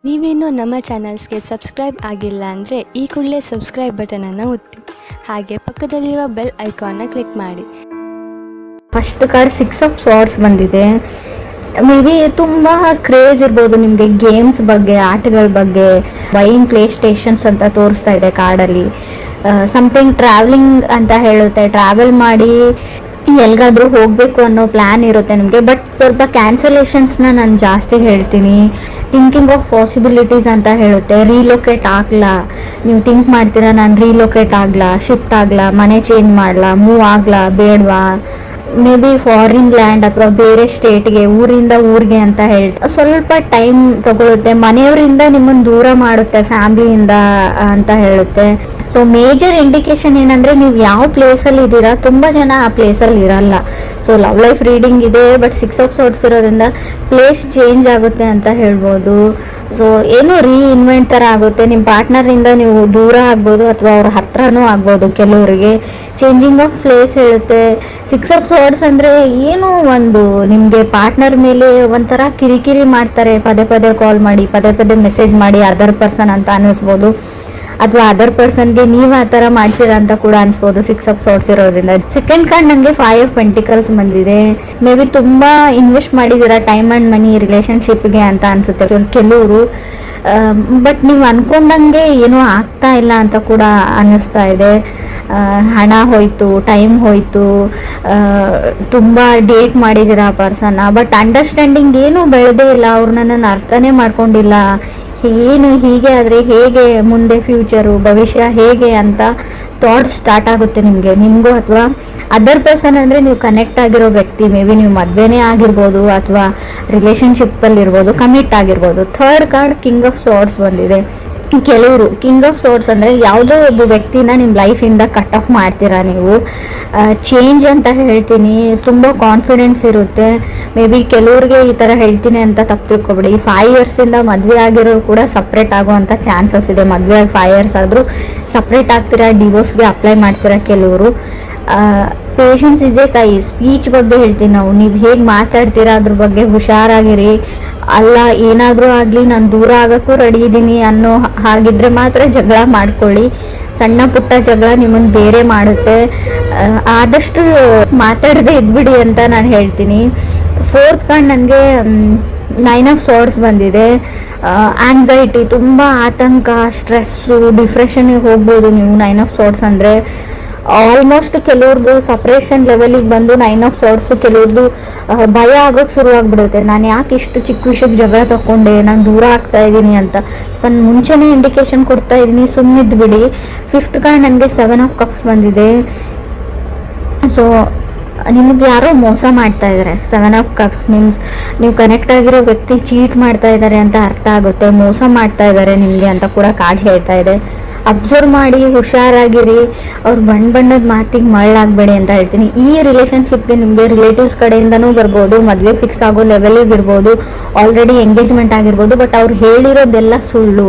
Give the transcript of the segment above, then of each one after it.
ನೀವೇನು ನಮ್ಮ ಚಾನಲ್ಸ್ಗೆ ಸಬ್ಸ್ಕ್ರೈಬ್ ಆಗಿಲ್ಲ ಅಂದರೆ ಈ ಕೂಡಲೇ ಸಬ್ಸ್ಕ್ರೈಬ್ ಬಟನನ್ನು ಒತ್ತಿ, ಹಾಗೆ ಪಕ್ಕದಲ್ಲಿರುವ ಬೆಲ್ ಐಕಾನ್ನ ಕ್ಲಿಕ್ ಮಾಡಿ. ಫಸ್ಟ್ ಕಾರ್ಡ್ 6 ಆಫ್ ಸ್ವಾರ್ಡ್ಸ್ ಬಂದಿದೆ. ಮೇ ಬಿ ತುಂಬ ಕ್ರೇಜ್ ಇರ್ಬೋದು ನಿಮಗೆ ಗೇಮ್ಸ್ ಬಗ್ಗೆ, ಆಟಗಳ ಬಗ್ಗೆ. ಬೈಯಿಂಗ್ ಪ್ಲೇ ಸ್ಟೇಷನ್ಸ್ ಅಂತ ತೋರಿಸ್ತಾ ಇದೆ ಕಾರ್ಡಲ್ಲಿ. ಸಮಥಿಂಗ್ ಟ್ರಾವೆಲಿಂಗ್ ಅಂತ ಹೇಳುತ್ತೆ, ಟ್ರಾವೆಲ್ ಮಾಡಿ ಎಲ್ಗಾದ್ರೂ ಹೋಗಬೇಕು ಅನ್ನೋ ಪ್ಲ್ಯಾನ್ ಇರುತ್ತೆ ನಿಮಗೆ. ಬಟ್ ಸ್ವಲ್ಪ ಕ್ಯಾನ್ಸಲೇಷನ್ಸ್ನ ನಾನು ಜಾಸ್ತಿ ಹೇಳ್ತೀನಿ. ಥಿಂಕಿಂಗ್ ಆಫ್ ಪಾಸಿಬಿಲಿಟೀಸ್ ಅಂತ ಹೇಳುತ್ತೆ. ರೀಲೊಕೇಟ್ ಆಗಲ್ಲ, ನೀವು ಥಿಂಕ್ ಮಾಡ್ತೀರಾ ನಾನು ರೀಲೊಕೇಟ್ ಆಗಲ್ಲ, ಶಿಫ್ಟ್ ಆಗಲ್ಲ, ಮನೆ ಚೇಂಜ್ ಮಾಡಲ್ಲ, ಮೂವ್ ಆಗಲ್ಲ, ಬೇಡವಾ, ಮೇ ಬಿ ಫಾರಿನ್ ಲ್ಯಾಂಡ್ ಅಥವಾ ಬೇರೆ ಸ್ಟೇಟ್ಗೆ, ಊರಿಂದ ಊರಿಗೆ ಅಂತ ಹೇಳ್ತಾ ಸ್ವಲ್ಪ ಟೈಮ್ ತಗೊಳುತ್ತೆ. ಮನೆಯವರಿಂದ ನಿಮ್ಮನ್ನು ದೂರ ಮಾಡುತ್ತೆ, ಫ್ಯಾಮ್ಲಿಯಿಂದ ಅಂತ ಹೇಳುತ್ತೆ. ಸೊ ಮೇಜರ್ ಇಂಡಿಕೇಶನ್ ಏನಂದರೆ ನೀವು ಯಾವ ಪ್ಲೇಸಲ್ಲಿ ಇದ್ದೀರಾ, ತುಂಬ ಜನ ಆ ಪ್ಲೇಸಲ್ಲಿ ಇರಲ್ಲ. ಸೊ ಲವ್ ಲೈಫ್ ರೀಡಿಂಗ್ ಇದೆ, ಬಟ್ 6 ಆಫ್ ಸ್ವಾರ್ಡ್ಸ್ ಇರೋದ್ರಿಂದ ಪ್ಲೇಸ್ ಚೇಂಜ್ ಆಗುತ್ತೆ ಅಂತ ಹೇಳ್ಬೋದು. ಸೊ ಏನೋ ರೀಇನ್ವೆಂಟ್ ಥರ ಆಗುತ್ತೆ. ನಿಮ್ಮ ಪಾರ್ಟ್ನರಿಂದ ನೀವು ದೂರ ಆಗ್ಬೋದು ಅಥವಾ ಅವ್ರ ಹತ್ರನೂ ಆಗ್ಬೋದು ಕೆಲವರಿಗೆ. ಚೇಂಜಿಂಗ್ ಆಫ್ ಪ್ಲೇಸ್ ಹೇಳುತ್ತೆ. 6 ಆಫ್ ಸ್ವಾರ್ಡ್ಸ್ ಅಂದರೆ ಏನು, ಒಂದು ನಿಮಗೆ ಪಾರ್ಟ್ನರ್ ಮೇಲೆ ಒಂಥರ ಕಿರಿಕಿರಿ ಮಾಡ್ತಾರೆ, ಪದೇ ಪದೇ ಕಾಲ್ ಮಾಡಿ, ಪದೇ ಪದೇ ಮೆಸೇಜ್ ಮಾಡಿ, ಅದರ್ ಪರ್ಸನ್ ಅಂತ ಅನ್ನಿಸ್ಬೋದು. ಅಥವಾ ಅದರ್ ಪರ್ಸನ್ಗೆ ನೀವು ಆ ಥರ ಮಾಡ್ತೀರಾ ಅಂತ ಕೂಡ ಅನ್ಸ್ಬೋದು 6 ಆಫ್ ಸ್ವಾರ್ಡ್ಸ್ ಇರೋದ್ರಿಂದ. ಸೆಕೆಂಡ್ ಕಾರ್ಡ್ ನನಗೆ 5 ಆಫ್ ಪೆಂಟಿಕಲ್ಸ್ ಬಂದಿದೆ. ಮೇ ಬಿ ತುಂಬ ಇನ್ವೆಸ್ಟ್ ಮಾಡಿದ್ದೀರಾ ಟೈಮ್ ಆ್ಯಂಡ್ ಮನಿ ರಿಲೇಷನ್ಶಿಪ್ಗೆ ಅಂತ ಅನಿಸುತ್ತೆ ಕೆಲವರು. ಬಟ್ ನೀವು ಅಂದ್ಕೊಂಡಂಗೆ ಏನೂ ಆಗ್ತಾ ಇಲ್ಲ ಅಂತ ಕೂಡ ಅನ್ನಿಸ್ತಾ ಇದೆ. ಹಣ ಹೋಯಿತು, ಟೈಮ್ ಹೋಯಿತು, ತುಂಬ ಡೇಟ್ ಮಾಡಿದ್ದೀರಾ ಆ ಪರ್ಸನ್ನ. ಬಟ್ ಅಂಡರ್ಸ್ಟ್ಯಾಂಡಿಂಗ್ ಏನೂ ಬೆಳೆದೇ ಇಲ್ಲ, ಅವ್ರು ನನ್ನನ್ನು ಅರ್ಥನೇ ಮಾಡ್ಕೊಂಡಿಲ್ಲ. ಏನು ಹೀಗೆ ಆದರೆ ಹೇಗೆ, ಮುಂದೆ ಫ್ಯೂಚರು ಭವಿಷ್ಯ ಹೇಗೆ ಅಂತ ಥಾಟ್ಸ್ ಸ್ಟಾರ್ಟ್ ಆಗುತ್ತೆ ನಿಮಗೂ ಅಥವಾ ಅದರ್ ಪರ್ಸನ್ ಅಂದರೆ ನೀವು ಕನೆಕ್ಟ್ ಆಗಿರೋ ವ್ಯಕ್ತಿ. ಮೇ ಬಿ ನೀವು ಮದುವೆನೇ ಆಗಿರ್ಬೋದು ಅಥವಾ ರಿಲೇಷನ್ಶಿಪ್ಪಲ್ಲಿರ್ಬೋದು, ಕಮಿಟ್ ಆಗಿರ್ಬೋದು. ಥರ್ಡ್ ಕಾರ್ಡ್ ಕಿಂಗ್ ಆಫ್ ಸ್ವಾರ್ಡ್ಸ್ ಬಂದಿದೆ. ಕೆಲವರು ಕಿಂಗ್ ಆಫ್ ಸ್ವಾರ್ಡ್ಸ್ ಅಂದರೆ ಯಾವುದೋ ಒಬ್ಬ ವ್ಯಕ್ತಿನ ನಿಮ್ಮ ಲೈಫಿಂದ ಕಟ್ ಆಫ್ ಮಾಡ್ತೀರಾ ನೀವು. ಚೇಂಜ್ ಅಂತ ಹೇಳ್ತೀನಿ. ತುಂಬ ಕಾನ್ಫಿಡೆನ್ಸ್ ಇರುತ್ತೆ. ಮೇ ಬಿ ಕೆಲವ್ರಿಗೆ ಈ ಥರ ಹೇಳ್ತೀನಿ ಅಂತ ತಪ್ಪು ತಿಳ್ಕೊಬೇಡಿ. 5 ಇಯರ್ಸಿಂದ ಮದುವೆ ಆಗಿರೋರು ಕೂಡ ಸಪ್ರೇಟ್ ಆಗುವಂಥ ಚಾನ್ಸಸ್ ಇದೆ. ಮದುವೆ ಆಗಿ 5 ಇಯರ್ಸ್ ಆದರೂ ಸಪ್ರೇಟ್ ಆಗ್ತೀರಾ, ಡಿವೋರ್ಸ್ಗೆ ಅಪ್ಲೈ ಮಾಡ್ತೀರಾ ಕೆಲವರು. ಪೇಷನ್ಸ್ ಇಸ್ ಎ ಕೈ. ಸ್ಪೀಚ್ ಬಗ್ಗೆ ಹೇಳ್ತೀನಿ ನಾವು. ನೀವು ಹೇಗೆ ಮಾತಾಡ್ತೀರಾ ಅದ್ರ ಬಗ್ಗೆ ಹುಷಾರಾಗಿರಿ. ಅಲ್ಲ ಏನಾದರೂ ಆಗಲಿ ನಾನು ದೂರ ಆಗೋಕ್ಕೂ ರೆಡಿ ಇದ್ದೀನಿ ಅನ್ನೋ ಹಾಗಿದ್ರೆ ಮಾತ್ರ ಜಗಳ ಮಾಡ್ಕೊಳ್ಳಿ. ಸಣ್ಣ ಪುಟ್ಟ ಜಗಳ ನಿಮ್ಮನ್ನು ಬೇರೆ ಮಾಡುತ್ತೆ. ಆದಷ್ಟು ಮಾತಾಡದೆ ಇದ್ಬಿಡಿ ಅಂತ ನಾನು ಹೇಳ್ತೀನಿ. ಫೋರ್ತ್ ಕಾರ್ಡ್ ನನಗೆ 9 ಆಫ್ ಸ್ವಾರ್ಡ್ಸ್ ಬಂದಿದೆ. ಆಂಗ್ಸೈಟಿ, ತುಂಬ ಆತಂಕ, ಸ್ಟ್ರೆಸ್ಸು, ಡಿಪ್ರೆಷನ್ಗೆ ಹೋಗ್ಬೋದು ನೀವು 9 ಆಫ್ ಸ್ವಾರ್ಡ್ಸ್ ಅಂದರೆ. ಆಲ್ಮೋಸ್ಟ್ ಕೆಲವ್ರದ್ದು ಸಪ್ರೇಷನ್ ಲೆವೆಲಿಗೆ ಬಂದು 9 ಆಫ್ ಸ್ವಾರ್ಡ್ಸು ಕೆಲವ್ರದ್ದು ಭಯ ಆಗೋಕ್ಕೆ ಶುರುವಾಗ್ಬಿಡುತ್ತೆ. ನಾನು ಯಾಕೆ ಇಷ್ಟು ಚಿಕ್ಕ ವಿಷಯಕ್ಕೆ ಜಗಳ ತಗೊಂಡೆ, ನಾನು ದೂರ ಆಗ್ತಾ ಇದ್ದೀನಿ ಅಂತ. ಸೊ ನಾನು ಮುಂಚೆನೇ ಇಂಡಿಕೇಶನ್ ಕೊಡ್ತಾ ಇದ್ದೀನಿ, ಸುಮ್ಮನಿದ್ದು ಬಿಡಿ. ಫಿಫ್ತ್ ಕಾರ್ಡ್ ನನಗೆ 7 ಆಫ್ ಕಪ್ಸ್ ಬಂದಿದೆ. ಸೊ ನಿಮಗೆ ಯಾರೋ ಮೋಸ ಮಾಡ್ತಾ ಇದ್ದಾರೆ. 7 ಆಫ್ ಕಪ್ಸ್ ಮೀನ್ಸ್ ನೀವು ಕನೆಕ್ಟ್ ಆಗಿರೋ ವ್ಯಕ್ತಿ ಚೀಟ್ ಮಾಡ್ತಾ ಇದ್ದಾರೆ ಅಂತ ಅರ್ಥ ಆಗುತ್ತೆ. ಮೋಸ ಮಾಡ್ತಾ ಇದ್ದಾರೆ ನಿಮಗೆ ಅಂತ ಕೂಡ ಕಾರ್ಡ್ ಹೇಳ್ತಾ ಇದೆ. ಅಬ್ಸರ್ವ್ ಮಾಡಿ, ಹುಷಾರಾಗಿರಿ. ಅವ್ರು ಬಣ್ಣದ ಮಾತಿಗೆ ಮಳ್ಳಾಗಬೇಡಿ ಅಂತ ಹೇಳ್ತೀನಿ. ಈ ರಿಲೇಷನ್ಶಿಪ್ಗೆ ನಿಮಗೆ ರಿಲೇಟಿವ್ಸ್ ಕಡೆಯಿಂದನೂ ಬರ್ಬೋದು, ಮದುವೆ ಫಿಕ್ಸ್ ಆಗೋ ಲೆವೆಲಿಗೆ ಇರ್ಬೋದು, ಆಲ್ರೆಡಿ ಎಂಗೇಜ್ಮೆಂಟ್ ಆಗಿರ್ಬೋದು. ಬಟ್ ಅವ್ರು ಹೇಳಿರೋದೆಲ್ಲ ಸುಳ್ಳು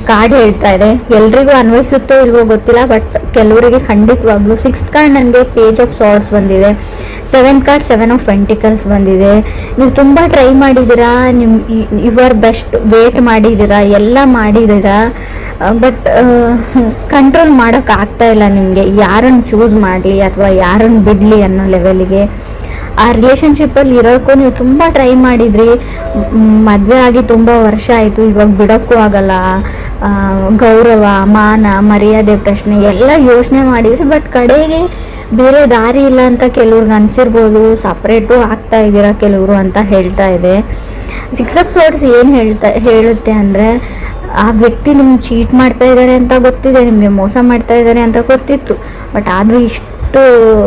ಕಾರ್ಡ್ ಹೇಳ್ತಾ ಇದೆ. ಎಲ್ರಿಗೂ ಅನ್ವಯಿಸುತ್ತೋ ಇಲ್ವೋ ಗೊತ್ತಿಲ್ಲ, ಬಟ್ ಕೆಲವರಿಗೆ ಖಂಡಿತವಾಗ್ಲೂ. 6th ಕಾರ್ಡ್ ನನಗೆ ಪೇಜ್ ಆಫ್ ಸ್ವಾರ್ಡ್ಸ್ ಬಂದಿದೆ. 7th ಕಾರ್ಡ್ 7 ಆಫ್ ಪೆಂಟಿಕಲ್ಸ್ ಬಂದಿದೆ. ನೀವು ತುಂಬ ಟ್ರೈ ಮಾಡಿದ್ದೀರಾ, ಯುವರ್ ಬೆಸ್ಟ್ ವೇಟ್ ಮಾಡಿದ್ದೀರಾ, ಎಲ್ಲ ಮಾಡಿದ್ದೀರಾ. ಬಟ್ ಕಂಟ್ರೋಲ್ ಮಾಡೋಕೆ ಆಗ್ತಾ ಇಲ್ಲ ನಿಮಗೆ. ಯಾರನ್ನು ಚೂಸ್ ಮಾಡಲಿ ಅಥವಾ ಯಾರನ್ನು ಬಿಡಲಿ ಅನ್ನೋ ಲೆವೆಲಿಗೆ. ಆ ರಿಲೇಷನ್ಶಿಪ್ಪಲ್ಲಿ ಇರೋಕ್ಕೂ ನೀವು ತುಂಬ ಟ್ರೈ ಮಾಡಿದ್ರಿ. ಮದುವೆ ಆಗಿ ತುಂಬ ವರ್ಷ ಆಯಿತು, ಇವಾಗ ಬಿಡೋಕ್ಕೂ ಆಗಲ್ಲ. ಗೌರವ, ಮಾನ, ಮರ್ಯಾದೆ ಪ್ರಶ್ನೆ ಎಲ್ಲ ಯೋಚನೆ ಮಾಡಿದ್ರಿ. ಬಟ್ ಕಡೆಗೆ ಬೇರೆ ದಾರಿ ಇಲ್ಲ ಅಂತ ಕೆಲವ್ರಿಗೆ ಅನಿಸಿರ್ಬೋದು. ಸಪ್ರೇಟು ಆಗ್ತಾ ಇದ್ದೀರಾ ಕೆಲವರು ಅಂತ ಹೇಳ್ತಾ ಇದೆ. 6 ಆಫ್ ಸ್ವಾರ್ಡ್ಸ್ ಏನು ಹೇಳುತ್ತೆ ಅಂದರೆ, ಆ ವ್ಯಕ್ತಿ ನಿಮ್ಗೆ ಚೀಟ್ ಮಾಡ್ತಾ ಇದ್ದಾರೆ ಅಂತ ಗೊತ್ತಿದೆ, ನಿಮಗೆ ಮೋಸ ಮಾಡ್ತಾ ಇದ್ದಾರೆ ಅಂತ ಗೊತ್ತಿತ್ತು. ಬಟ್ ಆದರೂ ಇಷ್ಟು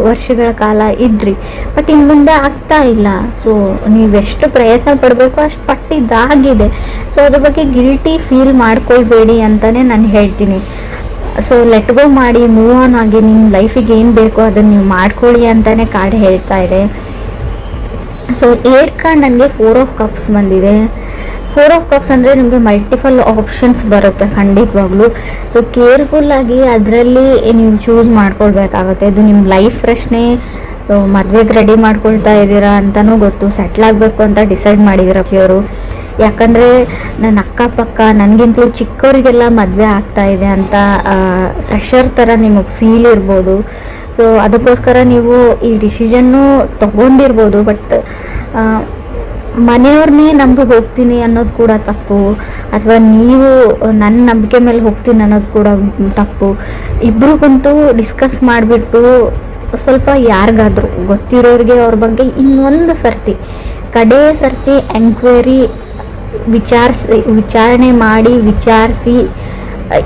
ವರ್ಷಗಳ ಕಾಲ ಇದ್ರಿ, ಬಟ್ ಇನ್ನು ಮುಂದೆ ಆಗ್ತಾ ಇಲ್ಲ. ಸೊ ನೀವೆಷ್ಟು ಪ್ರಯತ್ನ ಪಡಬೇಕು ಅಷ್ಟು ಪಟ್ಟಿದ್ದಾಗಿದೆ. ಸೊ ಅದ್ರ ಬಗ್ಗೆ ಗಿಲ್ಟಿ ಫೀಲ್ ಮಾಡ್ಕೊಳ್ಬೇಡಿ ಅಂತಲೇ ನಾನು ಹೇಳ್ತೀನಿ. ಸೊ ಲೆಟ್ ಗೋ ಮಾಡಿ, ಮೂವ್ ಆನ್ ಆಗಿ, ನಿಮ್ಮ ಲೈಫಿಗೆ ಏನು ಬೇಕೋ ಅದನ್ನು ನೀವು ಮಾಡ್ಕೊಳ್ಳಿ ಅಂತಲೇ ಕಾರ್ಡ್ ಹೇಳ್ತಾ ಇದೆ. ಸೊ 8th ಕಾರ್ಡ್ ನನಗೆ 4 ಆಫ್ ಕಪ್ಸ್ ಬಂದಿದೆ. 4 ಆಫ್ ಕಪ್ಸ್ ಅಂದರೆ ನಿಮಗೆ ಮಲ್ಟಿಪಲ್ ಆಪ್ಷನ್ಸ್ ಬರುತ್ತೆ ಖಂಡಿತವಾಗ್ಲೂ. ಸೊ ಕೇರ್ಫುಲ್ಲಾಗಿ ಅದರಲ್ಲಿ ನೀವು ಚೂಸ್ ಮಾಡ್ಕೊಳ್ಬೇಕಾಗುತ್ತೆ. ಇದು ನಿಮ್ಮ ಲೈಫ್ ಪ್ರಶ್ನೆ. ಸೊ ಮದುವೆಗೆ ರೆಡಿ ಮಾಡ್ಕೊಳ್ತಾ ಇದ್ದೀರಾ ಅಂತಲೂ ಗೊತ್ತು, ಸೆಟ್ಲ್ ಆಗಬೇಕು ಅಂತ ಡಿಸೈಡ್ ಮಾಡಿದ್ದೀರಾ ಕೆಲವರು. ಯಾಕಂದರೆ ನನ್ನ ಅಕ್ಕಪಕ್ಕ ನನಗಿಂತಲೂ ಚಿಕ್ಕವರಿಗೆಲ್ಲ ಮದುವೆ ಆಗ್ತಾ ಇದೆ ಅಂತ ಫ್ರೆಶರ್ ಥರ ನಿಮಗೆ ಫೀಲ್ ಇರ್ಬೋದು. ಸೊ ಅದಕ್ಕೋಸ್ಕರ ನೀವು ಈ ಡಿಸಿಷನ್ನು ತೊಗೊಂಡಿರ್ಬೋದು. ಬಟ್ ಮನೆಯವ್ರನ್ನೇ ನಂಬಿ ಹೋಗ್ತೀನಿ ಅನ್ನೋದು ಕೂಡ ತಪ್ಪು, ಅಥವಾ ನೀವು ನನ್ನ ನಂಬಿಕೆ ಮೇಲೆ ಹೋಗ್ತೀನಿ ಅನ್ನೋದು ಕೂಡ ತಪ್ಪು. ಇಬ್ರಿಗಂತೂ ಡಿಸ್ಕಸ್ ಮಾಡಿಬಿಟ್ಟು ಸ್ವಲ್ಪ ಯಾರಿಗಾದ್ರೂ ಗೊತ್ತಿರೋರಿಗೆ ಅವ್ರ ಬಗ್ಗೆ ಇನ್ನೊಂದು ಸರ್ತಿ ಕಡೇ ಸರ್ತಿ ಎಂಕ್ವೈರಿ ವಿಚಾರಣೆ ಮಾಡಿ ವಿಚಾರಿಸಿ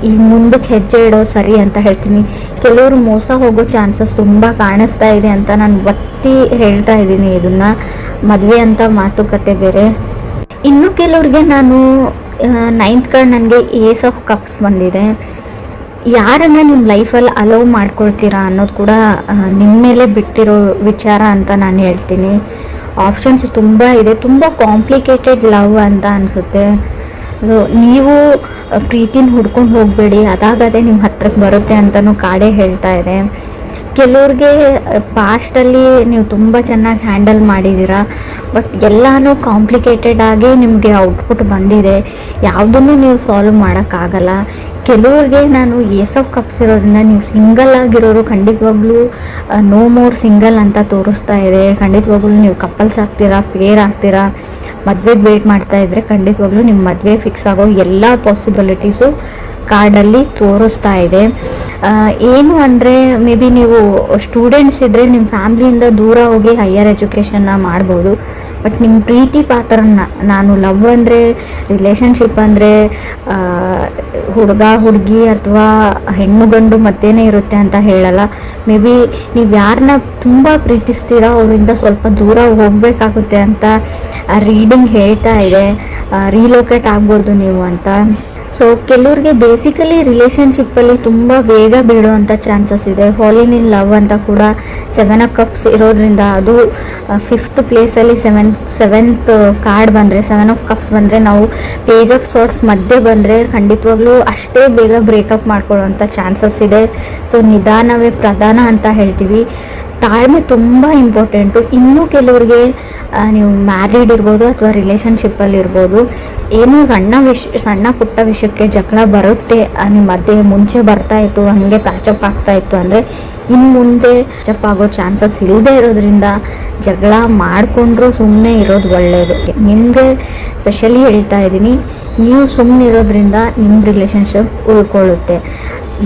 ಈ ಮುಂದಕ್ಕೆ ಹೆಜ್ಜೆ ಇಡೋ ಸರಿ ಅಂತ ಹೇಳ್ತೀನಿ. ಕೆಲವರು ಮೋಸ ಹೋಗೋ ಚಾನ್ಸಸ್ ತುಂಬ ಕಾಣಿಸ್ತಾ ಇದೆ ಅಂತ ನಾನು ಒತ್ತಿ ಹೇಳ್ತಾ ಇದ್ದೀನಿ. ಇದನ್ನು ಮದುವೆ ಅಂತ ಮಾತುಕತೆ ಬೇರೆ. ಇನ್ನು ಕೆಲವ್ರಿಗೆ ನಾನು 9th ಕಾರ್ಡ್ ನನಗೆ ಏಸ್ ಆಫ್ ಕಪ್ಸ್ ಬಂದಿದೆ. ಯಾರನ್ನು ನಿಮ್ಮ ಲೈಫಲ್ಲಿ ಅಲೋವ್ ಮಾಡ್ಕೊಳ್ತೀರಾ ಅನ್ನೋದು ಕೂಡ ನಿಮ್ಮ ಮೇಲೆ ಬಿಟ್ಟಿರೋ ವಿಚಾರ ಅಂತ ನಾನು ಹೇಳ್ತೀನಿ. ಆಪ್ಷನ್ಸ್ ತುಂಬ ಇದೆ, ತುಂಬ ಕಾಂಪ್ಲಿಕೇಟೆಡ್ ಲವ್ ಅಂತ ಅನಿಸುತ್ತೆ. ನೀವು ಪ್ರೀತಿನ ಹುಡ್ಕೊಂಡು ಹೋಗಬೇಡಿ, ಅದಾಗದೇ ನಿಮ್ಮ ಹತ್ರಕ್ಕೆ ಬರುತ್ತೆ ಅಂತಲೂ ಕಾಡೇ ಹೇಳ್ತಾ ಇದೆ. ಕೆಲವ್ರಿಗೆ ಪಾಸ್ಟಲ್ಲಿ ನೀವು ತುಂಬ ಚೆನ್ನಾಗಿ ಹ್ಯಾಂಡಲ್ ಮಾಡಿದ್ದೀರಾ, ಬಟ್ ಎಲ್ಲನೂ ಕಾಂಪ್ಲಿಕೇಟೆಡ್ ಆಗಿ ನಿಮಗೆ ಔಟ್ಪುಟ್ ಬಂದಿದೆ, ಯಾವುದನ್ನು ನೀವು ಸಾಲ್ವ್ ಮಾಡೋಕ್ಕಾಗಲ್ಲ. ಕೆಲವ್ರಿಗೆ ನಾನು ಏಸ್ ಆಫ್ ಕಪ್ಸ್ ಇರೋದ್ರಿಂದ ನೀವು ಸಿಂಗಲ್ ಆಗಿರೋರು ಖಂಡಿತವಾಗ್ಲೂ ನೋ ಮೋರ್ ಸಿಂಗಲ್ ಅಂತ ತೋರಿಸ್ತಾ ಇದೆ. ಖಂಡಿತವಾಗ್ಲೂ ನೀವು ಕಪಲ್ಸ್ ಆಗ್ತೀರಾ, ಪೇರ್ ಆಗ್ತೀರಾ. ಮದುವೆಗೆ ವೇಟ್ ಮಾಡ್ತಾ ಇದ್ದರೆ ಖಂಡಿತವಾಗ್ಲೂ ನಿಮ್ಮ ಮದುವೆ ಫಿಕ್ಸ್ ಆಗೋ ಎಲ್ಲ ಪಾಸಿಬಿಲಿಟೀಸು ಕಾರ್ಡಲ್ಲಿ ತೋರಿಸ್ತಾ ಇದೆ. ಏನು ಅಂದರೆ ಮೇ ಬಿ ನೀವು ಸ್ಟೂಡೆಂಟ್ಸ್ ಇದ್ದರೆ ನಿಮ್ಮ ಫ್ಯಾಮ್ಲಿಯಿಂದ ದೂರ ಹೋಗಿ ಹೈಯರ್ ಎಜುಕೇಷನ್ನ ಮಾಡ್ಬೋದು. ಬಟ್ ನಿಮ್ಮ ಪ್ರೀತಿ ಪಾತ್ರನ, ನಾನು ಲವ್ ಅಂದರೆ ರಿಲೇಷನ್ಶಿಪ್ ಅಂದರೆ ಹುಡುಗ ಹುಡುಗಿ ಅಥವಾ ಹೆಣ್ಣು ಗಂಡು ಮತ್ತೇನೇ ಇರುತ್ತೆ ಅಂತ ಹೇಳಲ್ಲ. ಮೇ ಬಿ ನೀವು ಯಾರನ್ನ ತುಂಬ ಪ್ರೀತಿಸ್ತೀರಾ ಅವರಿಂದ ಸ್ವಲ್ಪ ದೂರ ಹೋಗಬೇಕಾಗುತ್ತೆ ಅಂತ ರೀಡಿಂಗ್ ಹೇಳ್ತಾ ಇದೆ. ರೀಲೋಕೇಟ್ ಆಗ್ಬೋದು ನೀವು ಅಂತ. ಸೊ ಕೆಲವ್ರಿಗೆ ಬೇಸಿಕಲಿ ರಿಲೇಷನ್ಶಿಪ್ಪಲ್ಲಿ ತುಂಬ ಬೇಗ ಬೀಳುವಂಥ ಚಾನ್ಸಸ್ ಇದೆ. ಫಾಲಿನ್ ಇನ್ ಲವ್ ಅಂತ ಕೂಡ 7 ಆಫ್ ಕಪ್ಸ್ ಇರೋದ್ರಿಂದ, ಅದು 5th ಪ್ಲೇಸಲ್ಲಿ ಸೆವೆಂತ್ ಕಾರ್ಡ್ ಬಂದರೆ, 7 ಆಫ್ ಕಪ್ಸ್ ಬಂದರೆ, ನಾವು ಪೇಜ್ ಆಫ್ ಸಾರ್ಟ್ಸ್ ಮಧ್ಯೆ ಬಂದರೆ ಖಂಡಿತವಾಗ್ಲೂ ಅಷ್ಟೇ ಬೇಗ ಬ್ರೇಕಪ್ ಮಾಡ್ಕೊಳ್ಳೋವಂಥ ಚಾನ್ಸಸ್ ಇದೆ. ಸೊ ನಿಧಾನವೇ ಪ್ರಧಾನ ಅಂತ ಹೇಳ್ತೀವಿ. ತಾಳ್ಮೆ ತುಂಬ ಇಂಪಾರ್ಟೆಂಟು. ಇನ್ನೂ ಕೆಲವ್ರಿಗೆ ನೀವು ಮ್ಯಾರಿಡ್ ಇರ್ಬೋದು ಅಥವಾ ರಿಲೇಷನ್ಶಿಪ್ಪಲ್ಲಿ ಇರ್ಬೋದು, ಏನೋ ಸಣ್ಣ ಪುಟ್ಟ ವಿಷಯಕ್ಕೆ ಜಗಳ ಬರುತ್ತೆ ನಿಮ್ಮ ಮಧ್ಯೆ. ಮುಂಚೆ ಬರ್ತಾಯಿತ್ತು, ಹಾಗೆ ಪ್ಯಾಚಪ್ ಆಗ್ತಾಯಿತ್ತು ಅಂದರೆ ಇನ್ನು ಮುಂದೆ ಪ್ಯಾಚಪ್ ಆಗೋ ಚಾನ್ಸಸ್ ಇಲ್ಲದೆ ಇರೋದ್ರಿಂದ ಜಗಳ ಮಾಡಿಕೊಂಡ್ರೂ ಸುಮ್ಮನೆ ಇರೋದು ಒಳ್ಳೆಯದು. ನಿಮಗೆ ಸ್ಪೆಷಲಿ ಹೇಳ್ತಾ ಇದ್ದೀನಿ, ನೀವು ಸುಮ್ಮನೆ ಇರೋದ್ರಿಂದ ನಿಮ್ಮ ರಿಲೇಷನ್ಶಿಪ್ ಉಳ್ಕೊಳ್ಳುತ್ತೆ.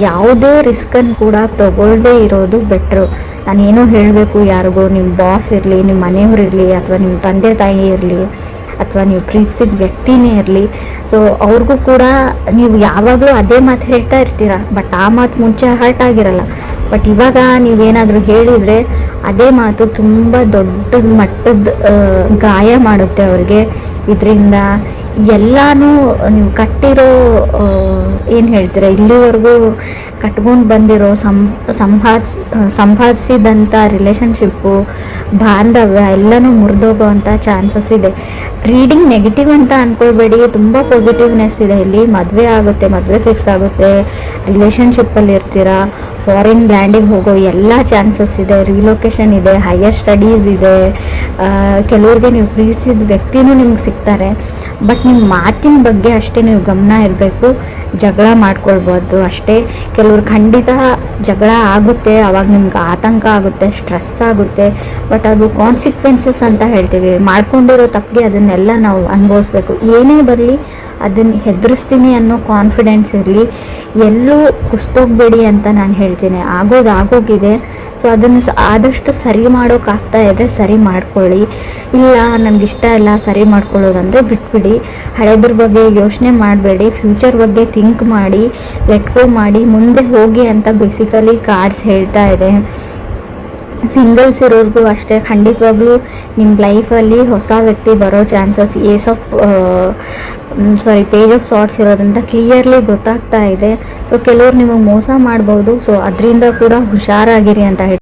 ಯಾವುದೇ ರಿಸ್ಕನ್ನು ಕೂಡ ತಗೊಳ್ಳದೇ ಇರೋದು ಬೆಟ್ರು. ನಾನೇನೋ ಹೇಳಬೇಕು ಯಾರಿಗೂ, ನಿಮ್ಮ ಬಾಸ್ ಇರಲಿ, ನಿಮ್ಮ ಮನೆಯವ್ರು ಅಥವಾ ನಿಮ್ಮ ತಂದೆ ತಾಯಿ ಇರಲಿ, ಅಥವಾ ನೀವು ಪ್ರೀತಿಸಿದ ವ್ಯಕ್ತಿನೇ ಇರಲಿ. ಸೊ ಅವ್ರಿಗೂ ಕೂಡ ನೀವು ಯಾವಾಗಲೂ ಅದೇ ಮಾತು ಹೇಳ್ತಾ ಇರ್ತೀರ, ಬಟ್ ಆ ಮಾತು ಮುಂಚೆ ಹರ್ಟ್ ಆಗಿರಲ್ಲ. ಬಟ್ ಇವಾಗ ನೀವೇನಾದರೂ ಹೇಳಿದರೆ ಅದೇ ಮಾತು ತುಂಬ ದೊಡ್ಡ ಮಟ್ಟದ ಗಾಯ ಮಾಡುತ್ತೆ ಅವ್ರಿಗೆ. ಇದರಿಂದ ಎಲ್ಲನೂ ನೀವು ಕಟ್ಟಿರೋ ಏನು ಹೇಳ್ತೀರ, ಇಲ್ಲಿವರೆಗೂ ಕಟ್ಕೊಂಡು ಬಂದಿರೋ ಸಂಪಾದಿಸಿದಂಥ ರಿಲೇಷನ್ಶಿಪ್ಪು, ಬಾಂಧವ್ಯ ಎಲ್ಲನೂ ಮುರಿದೋಗೋವಂಥ ಚಾನ್ಸಸ್ ಇದೆ. ರೀಡಿಂಗ್ ನೆಗೆಟಿವ್ ಅಂತ ಅಂದ್ಕೊಳ್ಬೇಡಿ, ತುಂಬ ಪಾಸಿಟಿವ್ನೆಸ್ ಇದೆ ಇಲ್ಲಿ. ಮದುವೆ ಆಗುತ್ತೆ, ಮದುವೆ ಫಿಕ್ಸ್ ಆಗುತ್ತೆ, ರಿಲೇಷನ್ಶಿಪ್ಪಲ್ಲಿ ಇರ್ತೀರಾ, ಫಾರಿನ್ ಲ್ಯಾಂಡಿಗೆ ಹೋಗೋ ಎಲ್ಲ ಚಾನ್ಸಸ್ ಇದೆ, ರಿಲೊಕೇಶನ್ ಇದೆ, ಹೈಯರ್ ಸ್ಟಡೀಸ್ ಇದೆ. ಕೆಲವ್ರಿಗೆ ನೀವು ಪ್ರೀತಿಸಿದ ವ್ಯಕ್ತಿನೂ ನಿಮ್ಗೆ ಸಿಗ್ತಾರೆ. ಬಟ್ ನಿಮ್ಮ ಮಾತಿನ ಬಗ್ಗೆ ಅಷ್ಟೇ ನೀವು ಗಮನ ಇರಬೇಕು, ಜಗಳ ಮಾಡ್ಕೊಳ್ಬಾರ್ದು ಅಷ್ಟೇ. ಕೆಲವ್ರು ಖಂಡಿತ ಜಗಳ ಆಗುತ್ತೆ, ಅವಾಗ ನಿಮ್ಗೆ ಆತಂಕ ಆಗುತ್ತೆ, ಸ್ಟ್ರೆಸ್ ಆಗುತ್ತೆ. ಬಟ್ ಅದು ಕಾನ್ಸಿಕ್ವೆನ್ಸಸ್ ಅಂತ ಹೇಳ್ತೀವಿ. ಮಾಡ್ಕೊಂಡಿರೋ ತಪ್ಪಿಗೆ ಅದನ್ನೆಲ್ಲ ನಾವು ಅನುಭವಿಸ್ಬೇಕು. ಏನೇ ಬರಲಿ ಅದನ್ನು ಹೆದರಿಸ್ತೀನಿ ಅನ್ನೋ ಕಾನ್ಫಿಡೆನ್ಸ್ ಇರಲಿ. ಎಲ್ಲೂ ಕುಸ್ತೋಗ್ಬೇಡಿ ಅಂತ ನಾನು ಹೇಳ್ತೀನಿ. ಆಗೋಗಿದೆ. ಸೊ ಅದನ್ನು ಆದಷ್ಟು ಸರಿ ಮಾಡೋಕ್ಕಾಗ್ತಾ ಇದೆ, ಸರಿ ಮಾಡ್ಕೊಳ್ಳಿ. ಇಲ್ಲ ನನಗಿಷ್ಟ ಇಲ್ಲ ಸರಿ ಮಾಡ್ಕೊಳ್ಳೋದಂದರೆ ಬಿಟ್ಬಿಡಿ. ಹಳೆದ್ರ ಬಗ್ಗೆ ಯೋಚನೆ ಮಾಡಬೇಡಿ, ಫ್ಯೂಚರ್ ಬಗ್ಗೆ ಥಿಂಕ್ ಮಾಡಿ, ಲೆಟ್ ಗೋ ಮಾಡಿ, ಮುಂದೆ ಹೋಗಿ ಅಂತ ಬೇಸಿಕಲಿ ಕಾರ್ಡ್ಸ್ ಹೇಳ್ತಾ ಇದೆ. ಸಿಂಗಲ್ಸ್ ಇರೋರಿಗೂ ಅಷ್ಟೇ, ಖಂಡಿತವಾಗ್ಲೂ ನಿಮ್ಮ ಲೈಫಲ್ಲಿ ಹೊಸ ವ್ಯಕ್ತಿ ಬರೋ ಚಾನ್ಸಸ್ ಪೇಜ್ ಆಫ್ ಸಾರ್ಟ್ಸ್ ಇರೋದ್ರಿಂದ ಕ್ಲಿಯರ್ಲಿ ಗೊತ್ತಾಗ್ತಾ ಇದೆ. ಸೊ ಕೆಲವ್ರು ನಿಮಗೆ ಮೋಸ ಮಾಡ್ಬೋದು. ಸೊ ಅದರಿಂದ ಕೂಡ ಹುಷಾರಾಗಿರಿ ಅಂತ ಹೇಳಿ.